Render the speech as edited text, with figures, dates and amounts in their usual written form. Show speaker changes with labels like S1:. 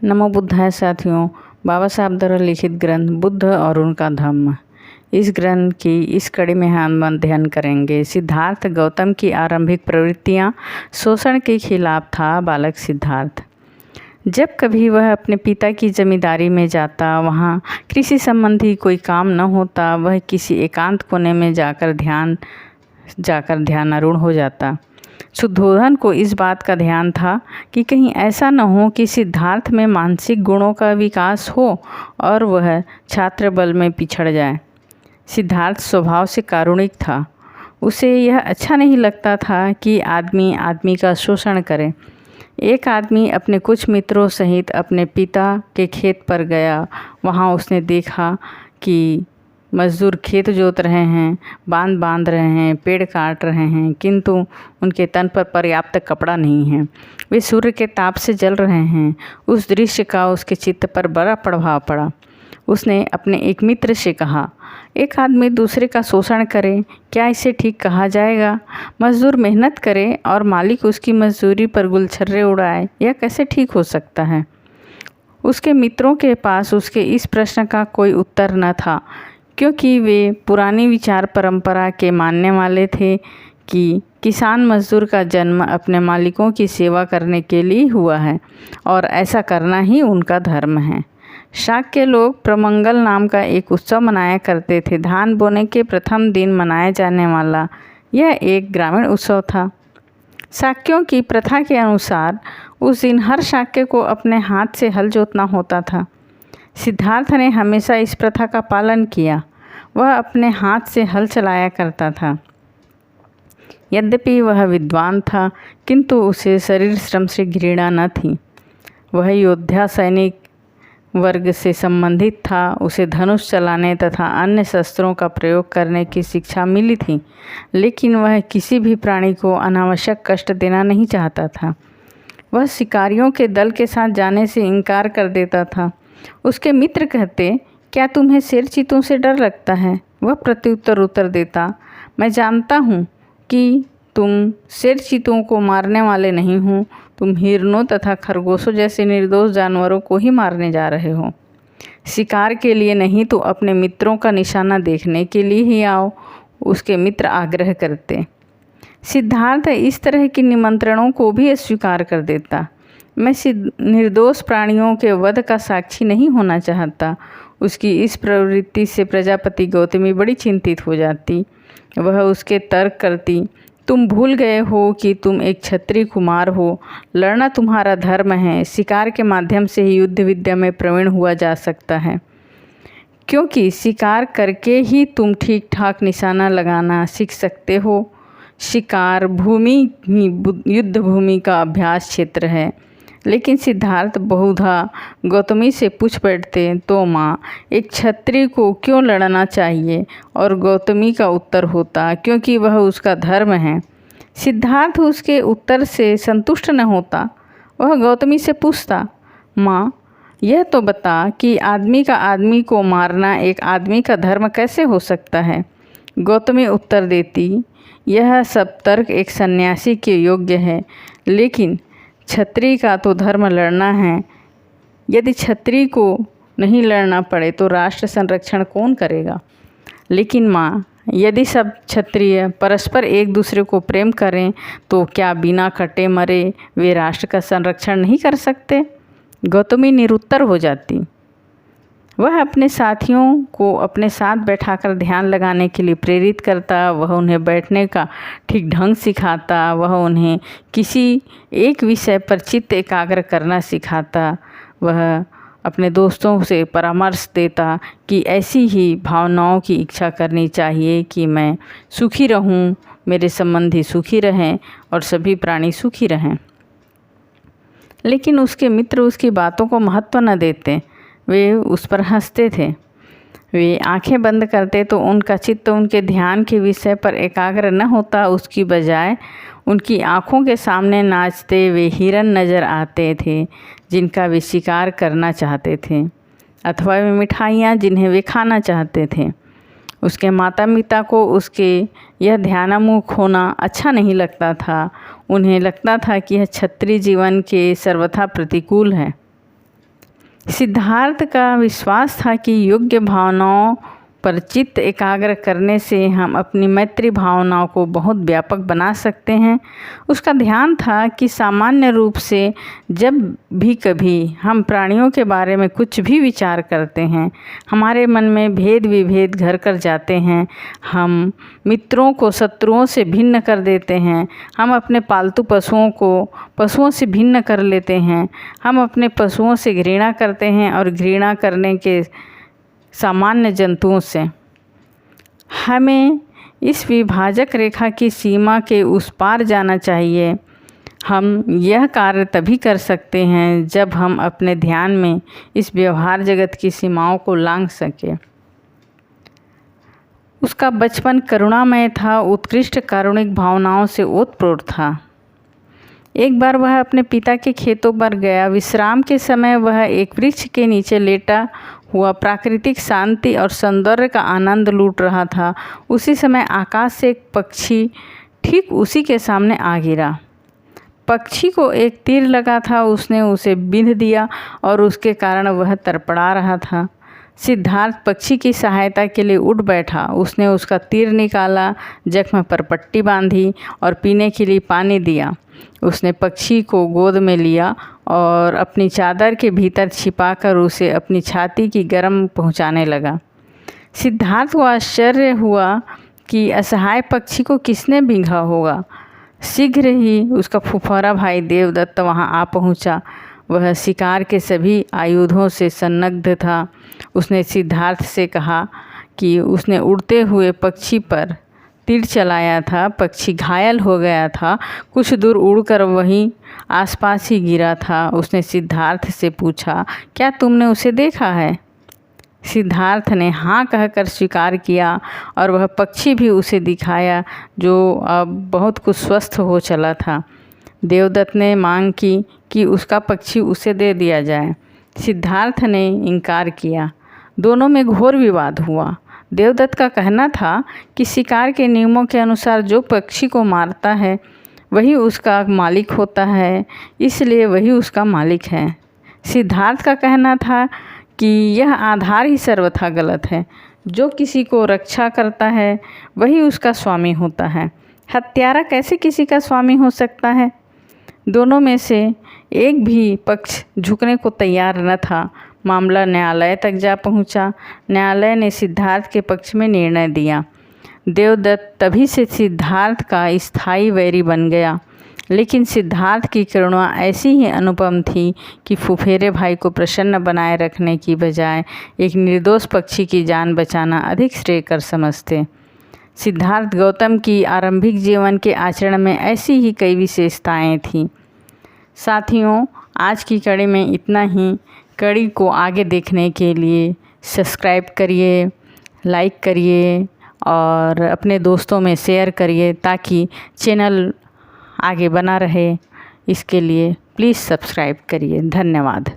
S1: नमो बुद्धाय साथियों। बाबा साहब द्वारा लिखित ग्रंथ बुद्ध और उनका धम्म, इस ग्रंथ की इस कड़ी में हम अध्ययन करेंगे। सिद्धार्थ गौतम की आरंभिक प्रवृत्तियाँ। शोषण के खिलाफ था बालक सिद्धार्थ। जब कभी वह अपने पिता की जमींदारी में जाता, वहाँ कृषि संबंधी कोई काम न होता, वह किसी एकांत कोने में जाकर ध्यानारूढ़ हो जाता। शुद्धोधन को इस बात का ध्यान था कि कहीं ऐसा न हो कि सिद्धार्थ में मानसिक गुणों का विकास हो और वह छात्र बल में पिछड़ जाए। सिद्धार्थ स्वभाव से कारुणिक था। उसे यह अच्छा नहीं लगता था कि आदमी आदमी का शोषण करे। एक आदमी अपने कुछ मित्रों सहित अपने पिता के खेत पर गया। वहाँ उसने देखा कि मजदूर खेत जोत रहे हैं, बांध बांध रहे हैं, पेड़ काट रहे हैं, किंतु उनके तन पर पर्याप्त कपड़ा नहीं है। वे सूर्य के ताप से जल रहे हैं। उस दृश्य का उसके चित्त पर बड़ा प्रभाव पड़ा। उसने अपने एक मित्र से कहा, एक आदमी दूसरे का शोषण करे, क्या इसे ठीक कहा जाएगा? मजदूर मेहनत करे और मालिक उसकी मजदूरी पर गुलछर्रे उड़ाए, यह कैसे ठीक हो सकता है? उसके मित्रों के पास उसके इस प्रश्न का कोई उत्तर न था, क्योंकि वे पुरानी विचार परंपरा के मानने वाले थे कि किसान मजदूर का जन्म अपने मालिकों की सेवा करने के लिए हुआ है और ऐसा करना ही उनका धर्म है। शाक्य लोग प्रमंगल नाम का एक उत्सव मनाया करते थे। धान बोने के प्रथम दिन मनाया जाने वाला यह एक ग्रामीण उत्सव था। शाक्यों की प्रथा के अनुसार उस दिन हर शाक्य को अपने हाथ से हल जोतना होता था। सिद्धार्थ ने हमेशा इस प्रथा का पालन किया। वह अपने हाथ से हल चलाया करता था। यद्यपि वह विद्वान था, किंतु उसे शरीर श्रम से घृणा न थी। वह योद्धा सैनिक वर्ग से संबंधित था। उसे धनुष चलाने तथा अन्य शस्त्रों का प्रयोग करने की शिक्षा मिली थी, लेकिन वह किसी भी प्राणी को अनावश्यक कष्ट देना नहीं चाहता था। वह शिकारियों के दल के साथ जाने से इनकार कर देता था। उसके मित्र कहते, क्या तुम्हें शेर चीतों से डर लगता है? वह उत्तर देता, मैं जानता हूँ कि तुम शेर चीतों को मारने वाले नहीं हो, तुम हिरणों तथा खरगोशों जैसे निर्दोष जानवरों को ही मारने जा रहे हो। शिकार के लिए नहीं तो अपने मित्रों का निशाना देखने के लिए ही आओ, उसके मित्र आग्रह करते। सिद्धार्थ इस तरह के निमंत्रणों को भी अस्वीकार कर देता। मैं निर्दोष प्राणियों के वध का साक्षी नहीं होना चाहता। उसकी इस प्रवृत्ति से प्रजापति गौतमी बड़ी चिंतित हो जाती। वह उसके तर्क करती, तुम भूल गए हो कि तुम एक क्षत्रिय कुमार हो। लड़ना तुम्हारा धर्म है। शिकार के माध्यम से ही युद्ध विद्या में प्रवीण हुआ जा सकता है, क्योंकि शिकार करके ही तुम ठीक ठाक निशाना लगाना सीख सकते हो। शिकार भूमि ही युद्ध भूमि का अभ्यास क्षेत्र है। लेकिन सिद्धार्थ बहुधा गौतमी से पूछ बैठते, तो माँ, एक क्षत्रिय को क्यों लड़ना चाहिए? और गौतमी का उत्तर होता, क्योंकि वह उसका धर्म है। सिद्धार्थ उसके उत्तर से संतुष्ट न होता। वह गौतमी से पूछता, माँ, यह तो बता कि आदमी का आदमी को मारना एक आदमी का धर्म कैसे हो सकता है? गौतमी उत्तर देती, यह सब तर्क एक सन्यासी के योग्य है, लेकिन क्षत्रिय का तो धर्म लड़ना है। यदि क्षत्रिय को नहीं लड़ना पड़े तो राष्ट्र संरक्षण कौन करेगा? लेकिन माँ, यदि सब क्षत्रिय परस्पर एक दूसरे को प्रेम करें तो क्या बिना कटे मरे वे राष्ट्र का संरक्षण नहीं कर सकते? गौतमी निरुत्तर हो जाती। वह अपने साथियों को अपने साथ बैठाकर ध्यान लगाने के लिए प्रेरित करता। वह उन्हें बैठने का ठीक ढंग सिखाता। वह उन्हें किसी एक विषय पर चित्त एकाग्र करना सिखाता। वह अपने दोस्तों से परामर्श देता कि ऐसी ही भावनाओं की इच्छा करनी चाहिए कि मैं सुखी रहूं, मेरे संबंधी सुखी रहें और सभी प्राणी सुखी रहें। लेकिन उसके मित्र उसकी बातों को महत्व न देते। वे उस पर हंसते थे। वे आंखें बंद करते तो उनका चित्त उनके ध्यान के विषय पर एकाग्र न होता। उसकी बजाय उनकी आँखों के सामने नाचते वे हिरन नज़र आते थे, जिनका वे शिकार करना चाहते थे, अथवा वे मिठाइयाँ जिन्हें वे खाना चाहते थे। उसके माता पिता को उसके यह ध्यानामुख होना अच्छा नहीं लगता था। उन्हें लगता था कि यह क्षत्रिय जीवन के सर्वथा प्रतिकूल है। सिद्धार्थ का विश्वास था कि योग्य भावनाओं पर चित्त एकाग्र करने से हम अपनी मैत्री भावनाओं को बहुत व्यापक बना सकते हैं। उसका ध्यान था कि सामान्य रूप से जब भी कभी हम प्राणियों के बारे में कुछ भी विचार करते हैं, हमारे मन में भेद विभेद घर कर जाते हैं। हम मित्रों को शत्रुओं से भिन्न कर देते हैं। हम अपने पालतू पशुओं को पशुओं से भिन्न कर लेते हैं। हम अपने पशुओं से घृणा करते हैं और घृणा करने के सामान्य जंतुओं से। हमें इस विभाजक रेखा की सीमा के उस पार जाना चाहिए। हम यह कार्य तभी कर सकते हैं जब हम अपने ध्यान में इस व्यवहार जगत की सीमाओं को लांघ सकें। उसका बचपन करुणामय था, उत्कृष्ट कारुणिक भावनाओं से ओतप्रोत था। एक बार वह अपने पिता के खेतों पर गया। विश्राम के समय वह एक वृक्ष के नीचे लेटा हुआ प्राकृतिक शांति और सौंदर्य का आनंद लूट रहा था। उसी समय आकाश से एक पक्षी ठीक उसी के सामने आ गिरा। पक्षी को एक तीर लगा था। उसने उसे बिंध दिया और उसके कारण वह तड़पड़ा रहा था। सिद्धार्थ पक्षी की सहायता के लिए उठ बैठा। उसने उसका तीर निकाला, जख्म पर पट्टी बांधी और पीने के लिए पानी दिया। उसने पक्षी को गोद में लिया और अपनी चादर के भीतर छिपाकर उसे अपनी छाती की गर्म पहुंचाने लगा। सिद्धार्थ को आश्चर्य हुआ कि असहाय पक्षी को किसने बिंधा होगा। शीघ्र ही उसका फुफारा भाई देवदत्त वहां आ पहुंचा। वह शिकार के सभी आयुधों से संलग्न था। उसने सिद्धार्थ से कहा कि उसने उड़ते हुए पक्षी पर तीर चलाया था। पक्षी घायल हो गया था। कुछ दूर उड़कर वहीं आसपास ही गिरा था। उसने सिद्धार्थ से पूछा, क्या तुमने उसे देखा है? सिद्धार्थ ने हाँ कहकर स्वीकार किया और वह पक्षी भी उसे दिखाया, जो अब बहुत कुछ स्वस्थ हो चला था। देवदत्त ने मांग की कि उसका पक्षी उसे दे दिया जाए। सिद्धार्थ ने इनकार किया। दोनों में घोर विवाद हुआ। देवदत्त का कहना था कि शिकार के नियमों के अनुसार जो पक्षी को मारता है वही उसका मालिक होता है, इसलिए वही उसका मालिक है। सिद्धार्थ का कहना था कि यह आधार ही सर्वथा गलत है। जो किसी को रक्षा करता है वही उसका स्वामी होता है। हत्यारा कैसे किसी का स्वामी हो सकता है? दोनों में से एक भी पक्ष झुकने को तैयार न था। मामला न्यायालय तक जा पहुंचा। न्यायालय ने सिद्धार्थ के पक्ष में निर्णय दिया। देवदत्त तभी से सिद्धार्थ का स्थायी वैरी बन गया। लेकिन सिद्धार्थ की करुणा ऐसी ही अनुपम थी कि फुफेरे भाई को प्रसन्न बनाए रखने की बजाय एक निर्दोष पक्षी की जान बचाना अधिक श्रेयकर समझते। सिद्धार्थ गौतम की आरंभिक जीवन के आचरण में ऐसी ही कई विशेषताएं थीं। साथियों, आज की कड़ी में इतना ही। कड़ी को आगे देखने के लिए सब्सक्राइब करिए, लाइक करिए और अपने दोस्तों में शेयर करिए ताकि चैनल आगे बना रहे। इसके लिए प्लीज़ सब्सक्राइब करिए। धन्यवाद।